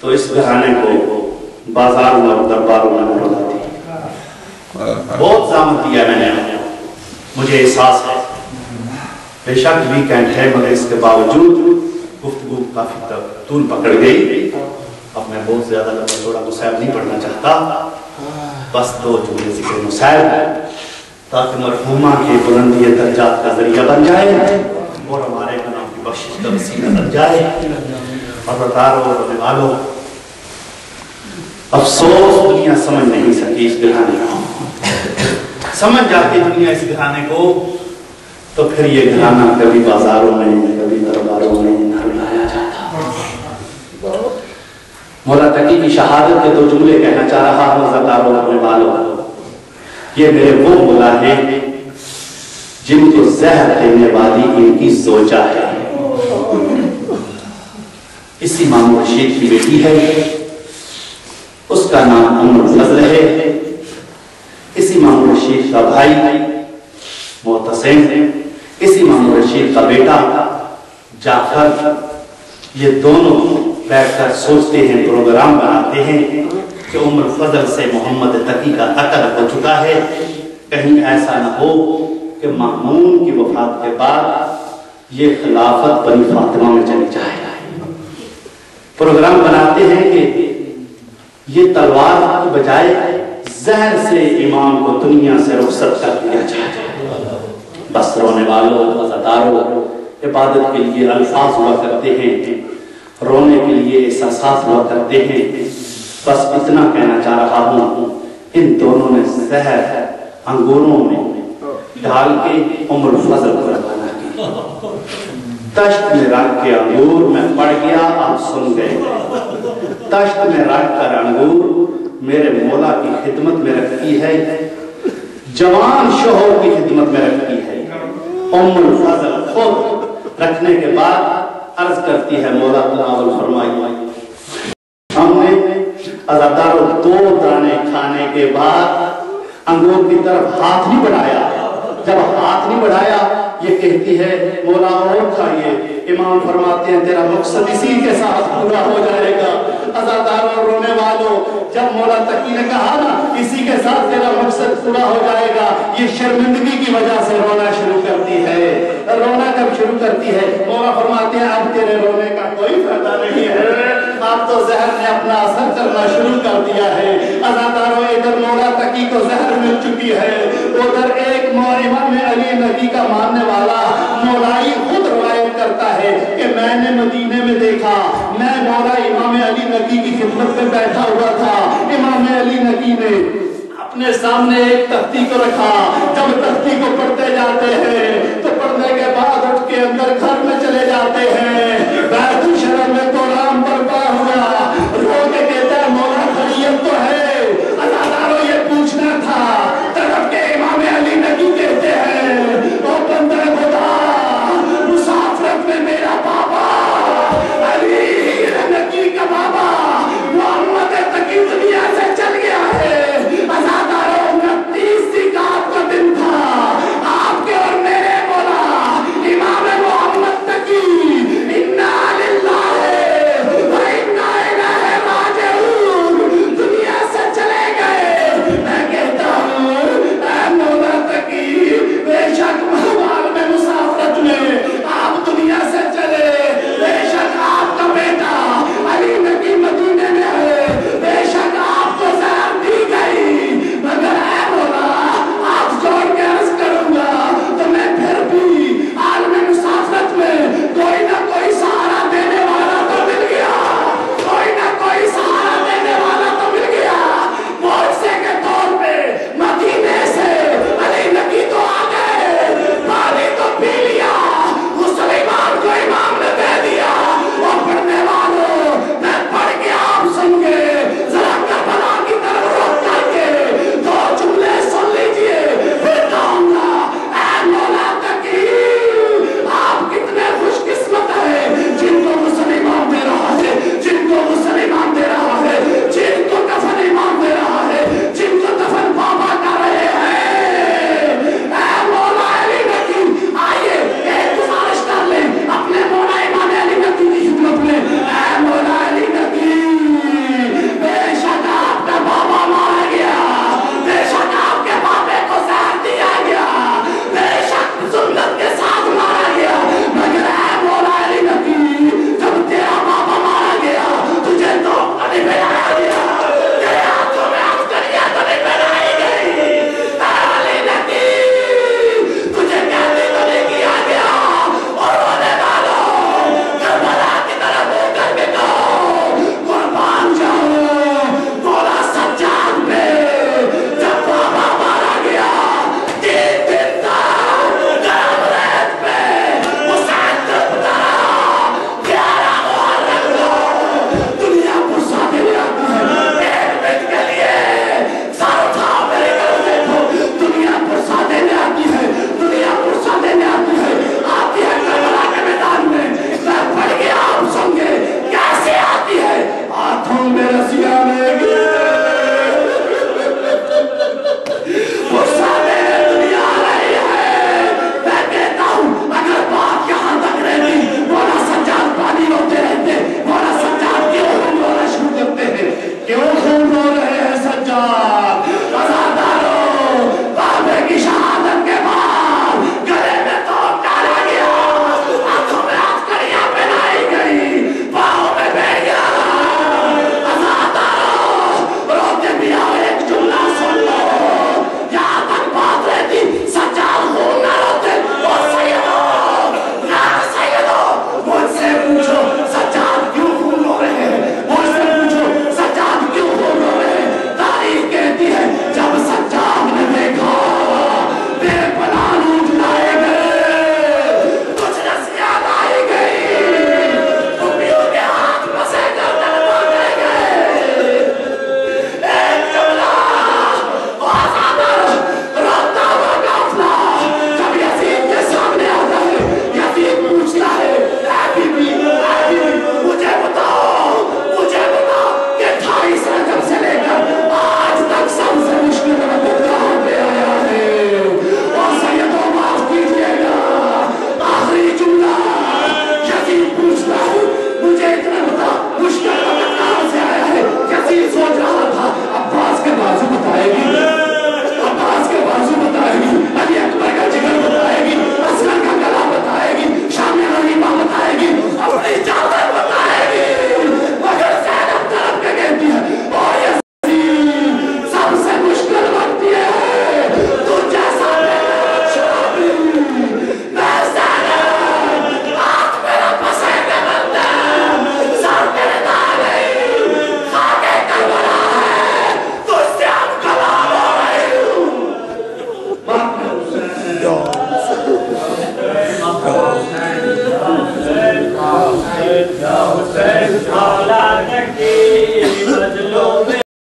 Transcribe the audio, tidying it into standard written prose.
تو اس گھرانے کو بازاروں اور درباروں میں بلا دی. بہت زحمت دیا میں نے, مجھے احساس ہے بے شک ویکینڈ ہے, مگر اس کے باوجود گفتگو کافی طول پکڑ گئی. اب میں بہت زیادہ لمبا چوڑا مصائب نہیں پڑھنا چاہتا, بس 2 جملے ذکر مصائب تاکہ مرحومہ کی بلندی درجات کا ذریعہ بن جائے اور ہمارے گناہوں کی بخشش کا وسیلہ بن جائے. اور برداروں اور رہنے والوں, افسوس دنیا سمجھ نہیں سکی اس گھرانے کو. سمجھ جاتی دنیا اس گھرانے کو تو پھر یہ گھرانہ کبھی بازاروں میں کبھی درباروں میں نہ لایا جاتا. مولا تقی کی شہادت کے 2 جملے کہنا چاہ رہا ہوں عزاداروں اور رہنے والوں. یہ میرے وہ مولا ہیں جن کو زہر دینے والی ان کی زوجہ ہے. اسی امام رشید کی بیٹی ہے, اس کا نام ام الفضل ہے. اسی امام رشید کا بھائی معتصم, اسی امام رشید کا بیٹا جعفر, یہ دونوں بیٹھ کر سوچتے ہیں, پروگرام بناتے ہیں کہ ام الفضل سے محمد تقی کا قتل ہو چکا ہے, کہیں ایسا نہ ہو کہ مأمون کی وفات کے بعد یہ خلافت بنی فاطمہ میں چلی جائے. پروگرام بناتے ہیں کہ یہ تلوار کی بجائے زہر سے امام کو دنیا سے رخصت کر دیا جائے. بس رونے والوں, عزاداروں, عبادت کے لیے الفاظ ہوا کرتے ہیں, رونے کے لیے احساسات ہوا کرتے ہیں. بس اتنا کہنا چاہ رہا ہوں, ان دونوں نے زہر انگوروں میں ڈال کے ام الفضل کو روانہ کی. تشت میں رکھ کے انگور میں پڑ گیا, آپ سن گئے. تشت میں رکھ کر انگور میرے مولا کی خدمت میں رکھتی ہے, جوان شوہر کی خدمت میں رکھتی ہے. ام الفضل خود رکھنے کے بعد عرض کرتی ہے مولا تناول فرمائی. ہم نے عزاداروں 2 دانے کھانے کے بعد انگور کی طرف ہاتھ نہیں بڑھایا. جب ہاتھ نہیں بڑھایا یہ کہتی ہے مولا اور کھائیے. امام فرماتے ہیں تیرا مقصد اسی کے ساتھ پورا ہو جائے گا. عزاداروں رونے والوں, جب مولا تقی نے کہا نا اسی کے ساتھ تیرا مقصد پورا ہو جائے گا, یہ شرمندگی کی وجہ سے رونا شروع کرتی ہے. رونا کب شروع کرتی ہے؟ مولا فرماتے ہیں اب تیرے رونے کا کوئی فائدہ نہیں ہے, اب تو زہر نے اپنا اثر کرنا شروع کر دیا ہے. عزاداروں ادھر مولا تقی کو زہر مل چکی ہے, ادھر ایک امام علی نبی کا ماننے والا مولائی خود روایت کرتا ہے کہ میں نے مدینے میں دیکھا, میں مولا امام علی نبی کی خدمت میں بیٹھا ہوا تھا. امام علی نبی نے اپنے سامنے ایک تختی کو رکھا, جب تختی کو پڑھتے جاتے ہیں تو پڑھنے کے بعد اٹھ کے اندر گھر میں چلے جاتے ہیں. بیت الشرف میں قرآن برپا ہوا, رو کے کہتا ہے مولا خیریت تو ہے. عزاداروں یہ پوچھنا تھا, طرف کے امام علی نبی کہتے ہیں او بندہ خدا, مسافرت میں میرا بابا علی نبی کا بابا محمد تقی دنیا سے چل گیا ہے. عزاداروں 29 ذکات کا دن تھا, آپ کے اور میرے مولا امام محمد تقی انا للہ حسین اولاد کی